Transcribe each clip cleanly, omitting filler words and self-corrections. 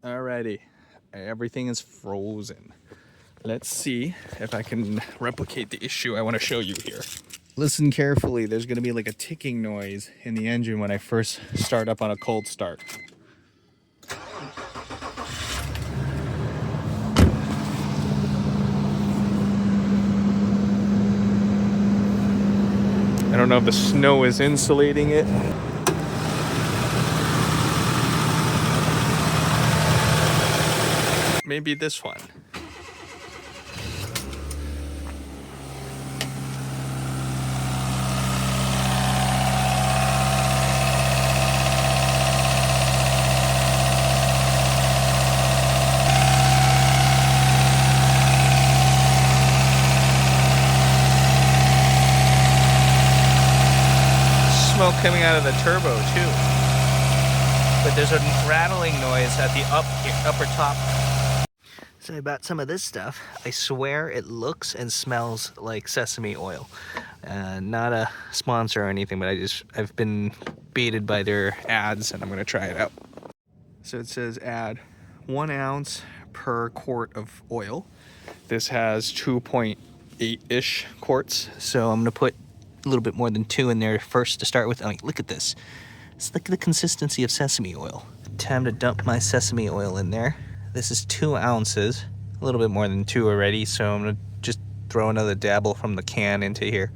Alrighty, everything is frozen. Let's see if I can replicate the issue I want to show you here. Listen carefully, there's going to be like a ticking noise in the engine when I first start up on a cold start. I don't know if the snow is insulating it. Maybe this one. Smoke coming out of the turbo too. But there's a rattling noise at the upper top. So I bought some of this stuff. I swear it looks and smells like sesame oil. Not a sponsor or anything, but I've been baited by their ads and I'm gonna try it out. So it says add 1 ounce per quart of oil. This has 2.8-ish quarts. So I'm gonna put a little bit more than 2 in there first to start with. I mean, look at this. It's like the consistency of sesame oil. Time to dump my sesame oil in there. This is 2 ounces, a little bit more than 2 already, so I'm gonna just throw another dabble from the can into here.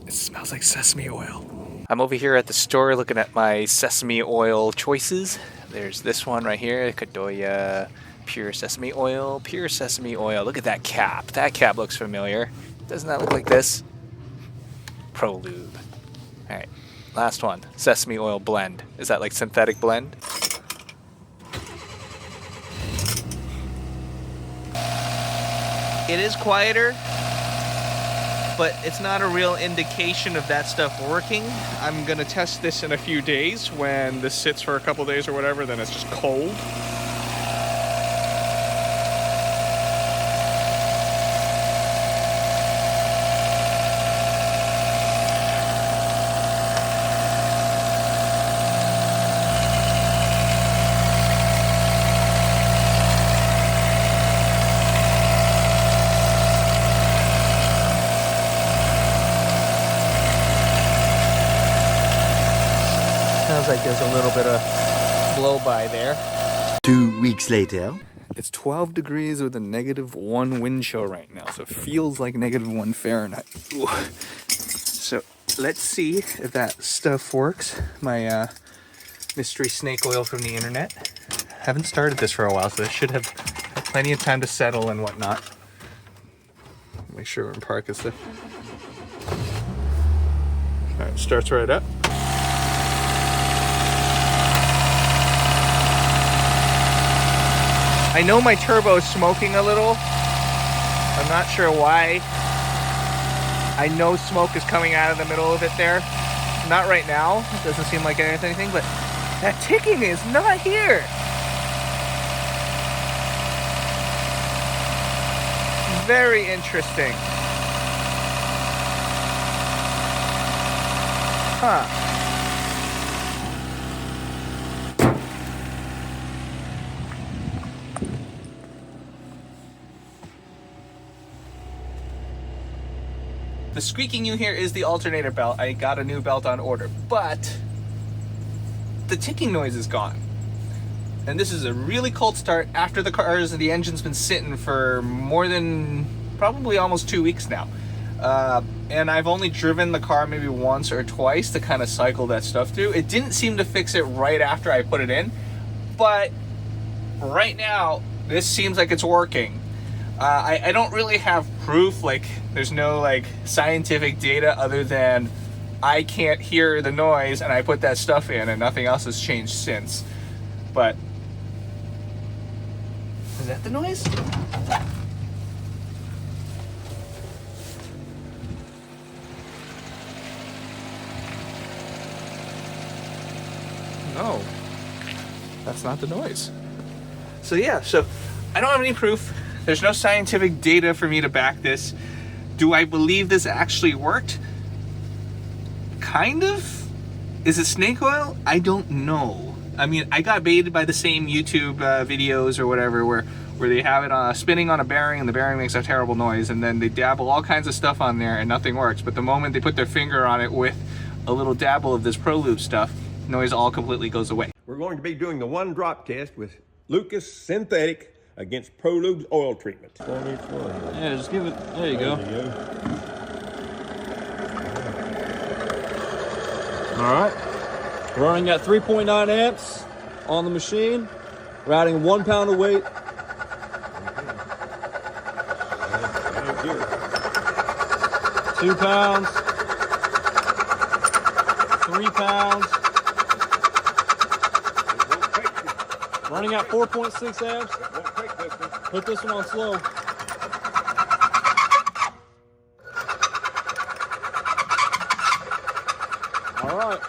It smells like sesame oil. I'm over here at the store looking at my sesame oil choices. There's this one right here, Kadoya Pure Sesame Oil, Pure Sesame Oil. Look at that cap. That cap looks familiar. Doesn't that look like this? Prolube. All right, last one, Sesame Oil Blend. Is that like synthetic blend? It is quieter, but it's not a real indication of that stuff working. I'm gonna test this in a few days. When this sits for a couple days or whatever, then it's just cold. Sounds like there's a little bit of blow by there. 2 weeks later. It's 12 degrees with a -1 wind chill right now, so it feels like -1 Fahrenheit. Ooh. So let's see if that stuff works. My mystery snake oil from the internet. Haven't started this for a while, so I should have plenty of time to settle and whatnot. Make sure we're in park is the... Alright, starts right up. I know my turbo is smoking a little. I'm not sure why. I know smoke is coming out of the middle of it there. Not right now. It doesn't seem like anything, but that ticking is not here. Very interesting. Huh. The squeaking you hear is the alternator belt. I got a new belt on order, but the ticking noise is gone. And this is a really cold start after the engine's been sitting for more than probably almost 2 weeks now. And I've only driven the car maybe once or twice to kind of cycle that stuff through. It didn't seem to fix it right after I put it in, but right now this seems like it's working. I don't really have proof, like there's no like scientific data other than I can't hear the noise and I put that stuff in and nothing else has changed since. But is that the noise? No, that's not the noise. So yeah, so I don't have any proof. There's no scientific data for me to back this. Do I believe this actually worked? kind of. Is it snake oil? I don't know. I mean, I got baited by the same YouTube videos or whatever where they have it spinning on a bearing and the bearing makes a terrible noise, and then they dabble all kinds of stuff on there and nothing works. But the moment they put their finger on it with a little dabble of this Prolube stuff, noise all completely goes away. We're going to be doing the one drop test with Lucas Synthetic against Prolube's oil treatment. Yeah, just give it, there you go. All right, running at 3.9 amps on the machine. We're adding 1 pound of weight. 2 pounds, 3 pounds. Running at 4.6 amps. Put this one on slow. All right.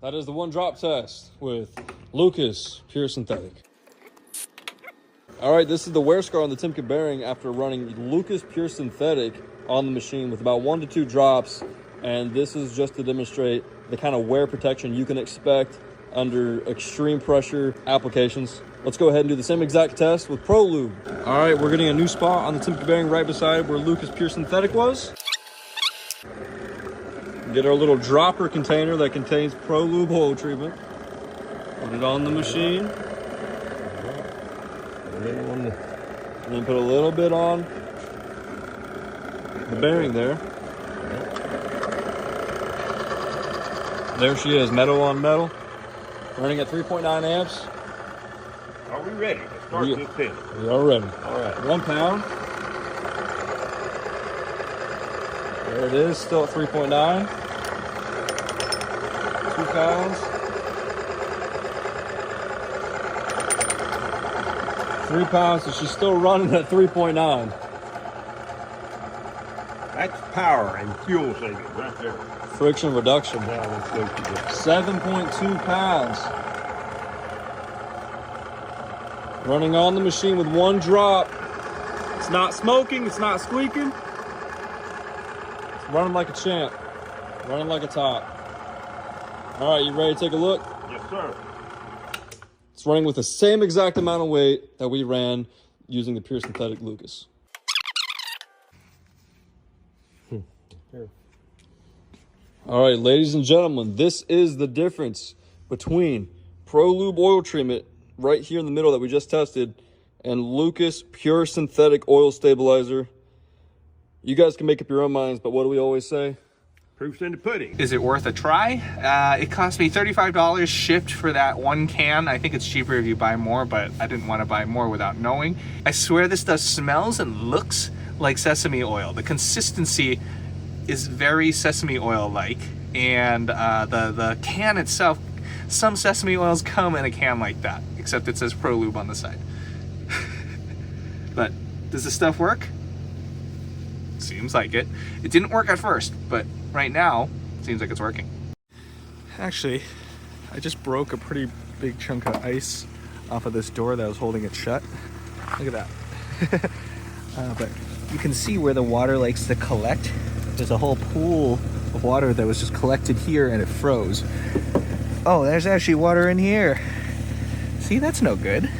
That is the one drop test with Lucas Pure Synthetic. All right, this is the wear scar on the Timken bearing after running Lucas Pure Synthetic on the machine with about 1 to 2 drops. And this is just to demonstrate the kind of wear protection you can expect under extreme pressure applications. Let's go ahead and do the same exact test with Prolube. All right, we're getting a new spot on the Timken bearing right beside where Lucas Pure Synthetic was. Get our little dropper container that contains Prolube oil treatment. Put it on the machine. And then put a little bit on the bearing there. There she is, metal on metal. Running at 3.9 amps. Are we ready to start this test? We are ready. All right. 1 pound. There it is, still at 3.9. 2 pounds. 3 pounds, so she's still running at 3.9. That's power and fuel saving right there. Friction reduction. Now let's go to this. 7.2 pounds. Running on the machine with 1 drop. It's not smoking, it's not squeaking. It's running like a champ. Running like a top. All right, you ready to take a look? Yes, sir. It's running with the same exact amount of weight that we ran using the Pure Synthetic Lucas. All right, ladies and gentlemen, this is the difference between Prolube oil treatment right here in the middle that we just tested and Lucas Pure Synthetic Oil Stabilizer. You guys can make up your own minds, but what do we always say? Proof's in the pudding. Is it worth a try? It cost me $35 shipped for that 1 can. I think it's cheaper if you buy more, but I didn't want to buy more without knowing. I swear this stuff smells and looks like sesame oil. The consistency is very sesame oil-like, and the can itself, some sesame oils come in a can like that, except it says Prolube on the side. But does this stuff work? Seems like it. It didn't work at first, but right now, it seems like it's working. Actually, I just broke a pretty big chunk of ice off of this door that was holding it shut. Look at that. But you can see where the water likes to collect. There's a whole pool of water that was just collected here and it froze. Oh, there's actually water in here. See, that's no good.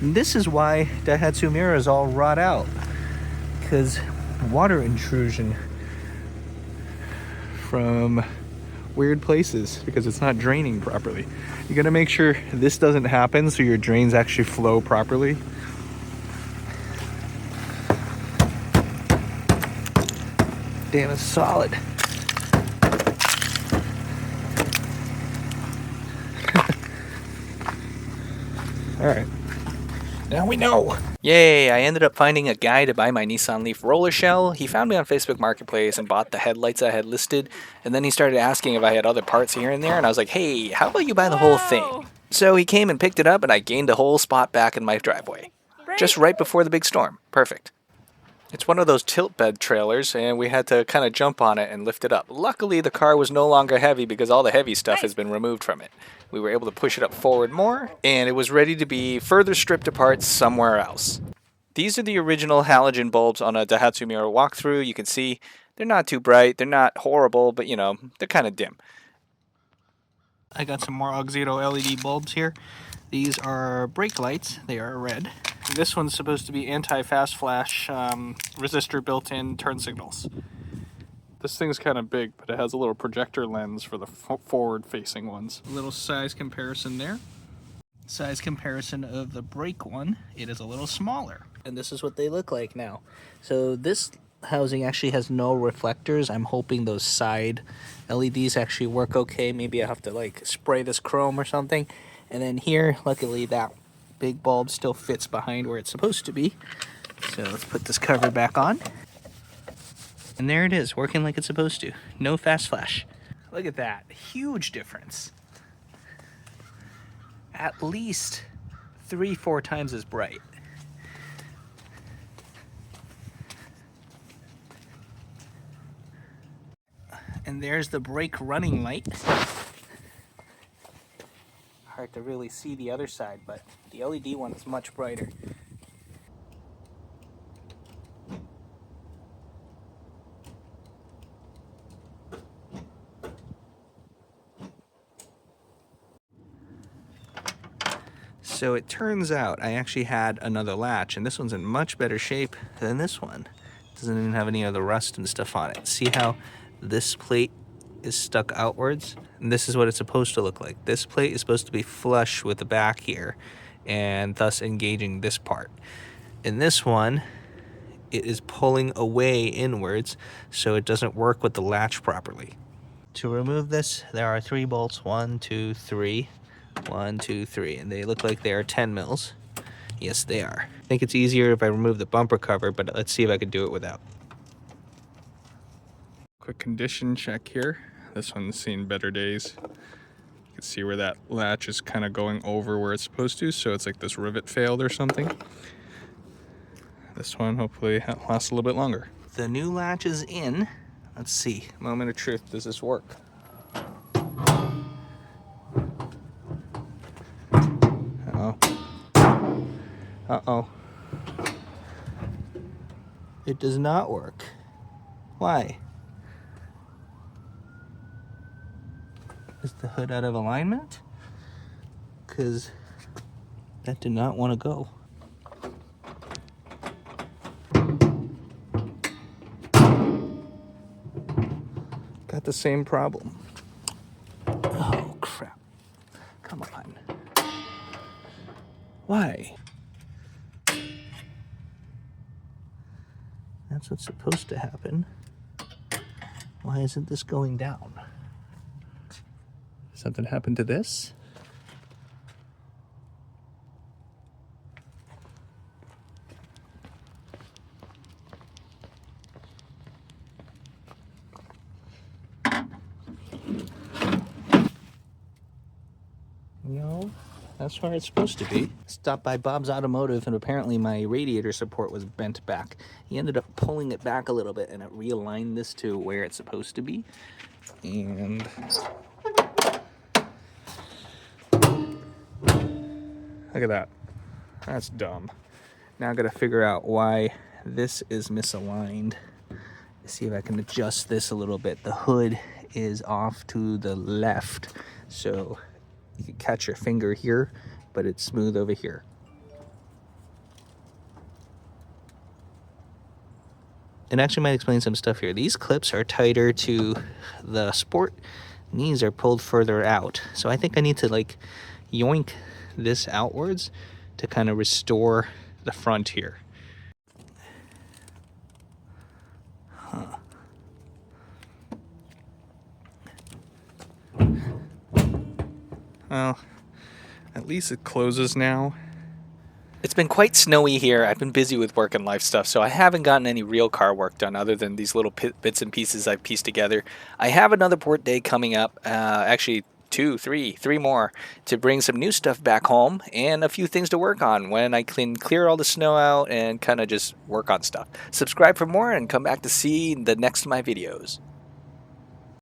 And this is why Daihatsu Mira is all rot out. Because water intrusion from weird places because it's not draining properly. You gotta make sure this doesn't happen so your drains actually flow properly. Damn, it's solid. All right, now we know. Yay, I ended up finding a guy to buy my Nissan Leaf roller shell. He found me on Facebook Marketplace and bought the headlights I had listed. And then he started asking if I had other parts here and there. And I was like, hey, how about you buy the whole thing? So he came and picked it up and I gained a whole spot back in my driveway. Just right before the big storm. Perfect. It's one of those tilt bed trailers and we had to kind of jump on it and lift it up. Luckily, the car was no longer heavy because all the heavy stuff has been removed from it. We were able to push it up forward more and it was ready to be further stripped apart somewhere else. These are the original halogen bulbs on a Daihatsu Mira walkthrough. You can see They're not too bright, they're not horrible, but you know, they're kind of dim. I got some more Auxito LED bulbs here. These are brake lights, they are red. This one's supposed to be anti-fast flash resistor built-in turn signals. This thing's kind of big, but it has a little projector lens for the forward-facing ones. A little size comparison there. Size comparison of the brake one, it is a little smaller. And this is what they look like now. So this housing actually has no reflectors. I'm hoping those side LEDs actually work okay. Maybe I have to like spray this chrome or something. And then here, luckily that big bulb still fits behind where it's supposed to be. So let's put this cover back on. And there it is, working like it's supposed to. No fast flash. Look at that, huge difference. At least 3-4 times as bright. And there's the brake running light. Hard to really see the other side, but the LED one is much brighter. So it turns out I actually had another latch, and this one's in much better shape than this one. It doesn't even have any of the rust and stuff on it. See how this plate is stuck outwards? And this is what it's supposed to look like. This plate is supposed to be flush with the back here, and thus engaging this part. In this one, it is pulling away inwards, so it doesn't work with the latch properly. To remove this, there are 3 bolts, 1, 2, 3. 1, 2, 3, and they look like they are 10 mils. Yes, they are. I think it's easier if I remove the bumper cover, but let's see if I can do it without. Quick condition check here. This one's seen better days. You can see where that latch is kind of going over where it's supposed to, so it's like this rivet failed or something. This one hopefully lasts a little bit longer. The new latch is in. Let's see. Moment of truth. Does this work? Uh-oh. It does not work. Why? Is the hood out of alignment? Because that did not want to go. Got the same problem. Oh, crap. Come on. Why? That's what's supposed to happen. Why isn't this going down? Something happened to this? No, that's where it's supposed to be. Stopped by Bob's Automotive, and apparently my radiator support was bent back. He ended up pulling it back a little bit, and it realigned this to where it's supposed to be. And look at that. That's dumb. Now I gotta figure out why this is misaligned. See if I can adjust this a little bit. The hood is off to the left, so you can catch your finger here, but it's smooth over here. It actually might explain some stuff here. These clips are tighter to the sport. These are pulled further out. So I think I need to like yoink this outwards to kind of restore the front here. Huh. Well, at least it closes now. It's been quite snowy here. I've been busy with work and life stuff, so I haven't gotten any real car work done other than these little bits and pieces I've pieced together. I have another port day coming up, actually three more, to bring some new stuff back home and a few things to work on when I can clear all the snow out and kind of just work on stuff. Subscribe for more and come back to see the next of my videos.